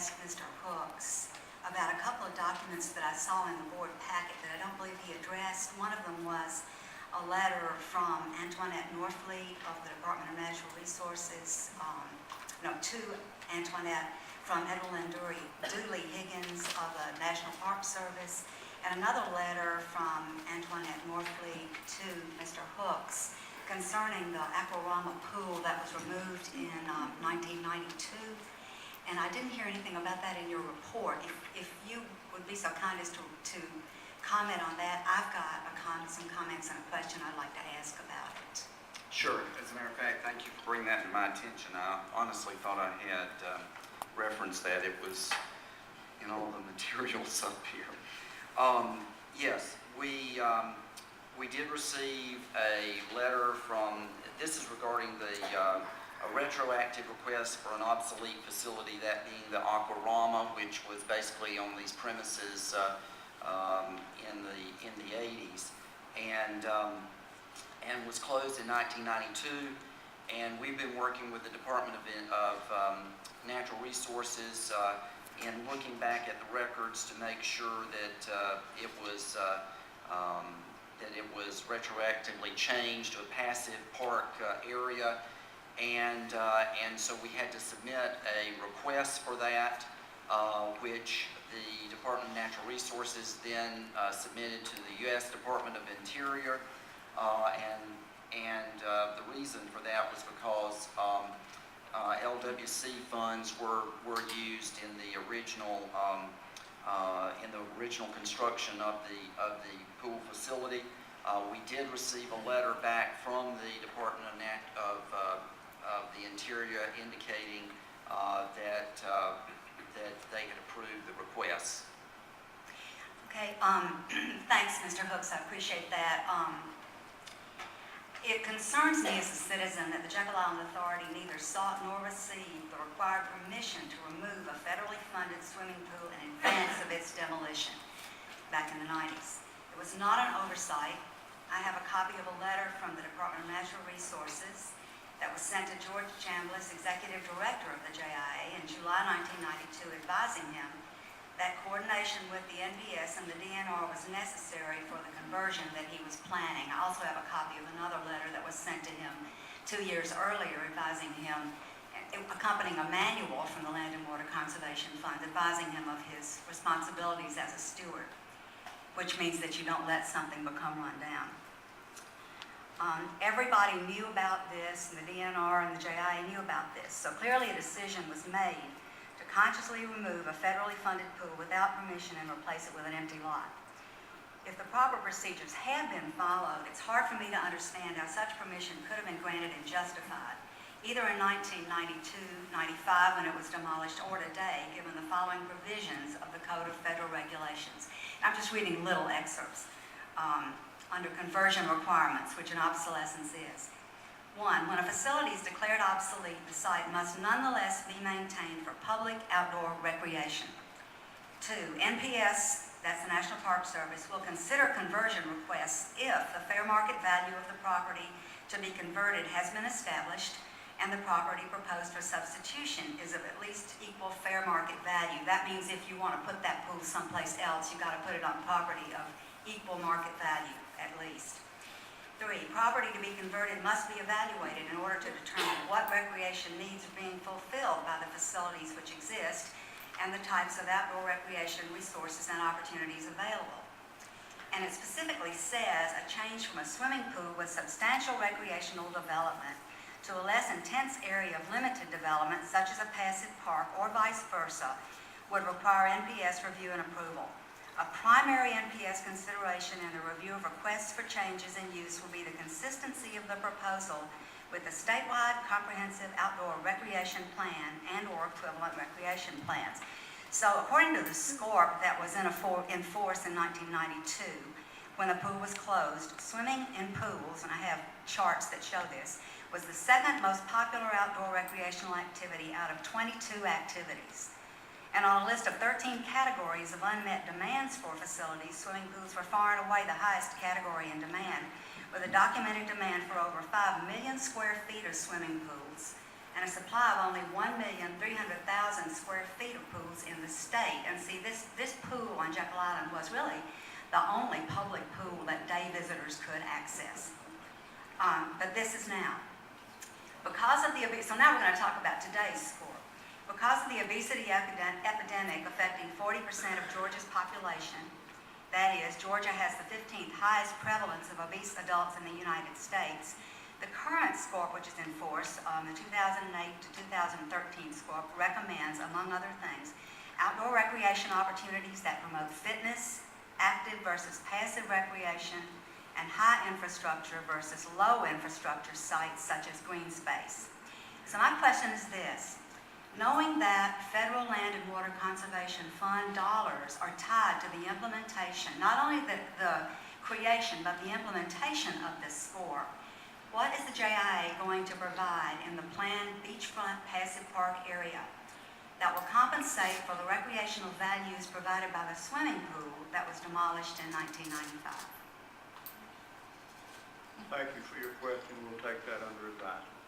ask Mr. Hooks about a couple of documents that I saw in the board packet that I don't believe he addressed. One of them was a letter from Antoinette Norfleet of the Department of Natural Resources, to Antoinette from Edwin and Dooley Higgins of the National Park Service, and another letter from Antoinette Norfleet to Mr. Hooks concerning the Aquarama pool that was removed in 1992. And I didn't hear anything about that in your report. If you would be so kind as to comment on that, I've got some comments and a question I'd like to ask about it. Sure. As a matter of fact, thank you for bringing that to my attention. I honestly thought I had referenced that. It was in all the materials up here. Yes, we did receive a letter from, this is regarding a retroactive request for an obsolete facility, that being the Aquarama, which was basically on these premises in the 80s, and was closed in 1992. And we've been working with the Department of Natural Resources in looking back at the records to make sure that it was retroactively changed to a passive park area, and so we had to submit a request for that, which the Department of Natural Resources then submitted to the U.S. Department of Interior, and the reason for that was because LWC funds were used in the original construction of the pool facility. We did receive a letter back from the Department of the Interior indicating that they had approved the request. Okay, thanks, Mr. Hooks. I appreciate that. It concerns me as a citizen that the Jekyll Island Authority neither sought nor received the required permission to remove a federally funded swimming pool in advance of its demolition back in the 90s. It was not an oversight. I have a copy of a letter from the Department of Natural Resources that was sent to George Chambliss, Executive Director of the JIA, in July 1992, advising him that coordination with the NPS and the DNR was necessary for the conversion that he was planning. I also have a copy of another letter that was sent to him 2 years earlier advising him, accompanying a manual from the Land and Water Conservation Fund, advising him of his responsibilities as a steward, which means that you don't let something become run down. Everybody knew about this, and the DNR and the JIA knew about this, so clearly a decision was made to consciously remove a federally funded pool without permission and replace it with an empty lot. If the proper procedures had been followed, it's hard for me to understand how such permission could have been granted and justified, either in 1992, 95 when it was demolished, or today, given the following provisions of the Code of Federal Regulations. I'm just reading little excerpts. Under conversion requirements, which an obsolescence is. 1, when a facility is declared obsolete, the site must nonetheless be maintained for public outdoor recreation. 2, NPS, that's the National Park Service, will consider conversion requests if the fair market value of the property to be converted has been established and the property proposed for substitution is of at least equal fair market value. That means if you want to put that pool someplace else, you've got to put it on property of equal market value, at least. 3, property to be converted must be evaluated in order to determine what recreation needs are being fulfilled by the facilities which exist and the types of outdoor recreation resources and opportunities available. And it specifically says a change from a swimming pool with substantial recreational development to a less intense area of limited development, such as a passive park or vice versa, would require NPS review and approval. A primary NPS consideration in the review of requests for changes in use will be the consistency of the proposal with the statewide comprehensive outdoor recreation plan and or equivalent recreation plans. So according to the SCORP that was in force in 1992, when the pool was closed, swimming in pools, and I have charts that show this, was the second most popular outdoor recreational activity out of 22 activities. And on a list of 13 categories of unmet demands for facilities, swimming pools were far and away the highest category in demand, with a documented demand for over 5 million square feet of swimming pools and a supply of only 1,300,000 square feet of pools in the state. And see, this pool on Jekyll Island was really the only public pool that day visitors could access. But this is now. Because of the so now we're going to talk about today's score. Because of the obesity epidemic affecting 40% of Georgia's population, that is, Georgia has the 15th highest prevalence of obese adults in the United States, the current SCORP, which is in force, the 2008 to 2013 SCORP, recommends, among other things, outdoor recreation opportunities that promote fitness, active versus passive recreation, and high infrastructure versus low infrastructure sites such as green space. So my question is this. Knowing that federal land and water conservation fund dollars are tied to the implementation, not only the creation, but the implementation of this SCORP, what is the JIA going to provide in the planned beachfront passive park area that will compensate for the recreational values provided by the swimming pool that was demolished in 1995? Thank you for your question. We'll take that under advisement.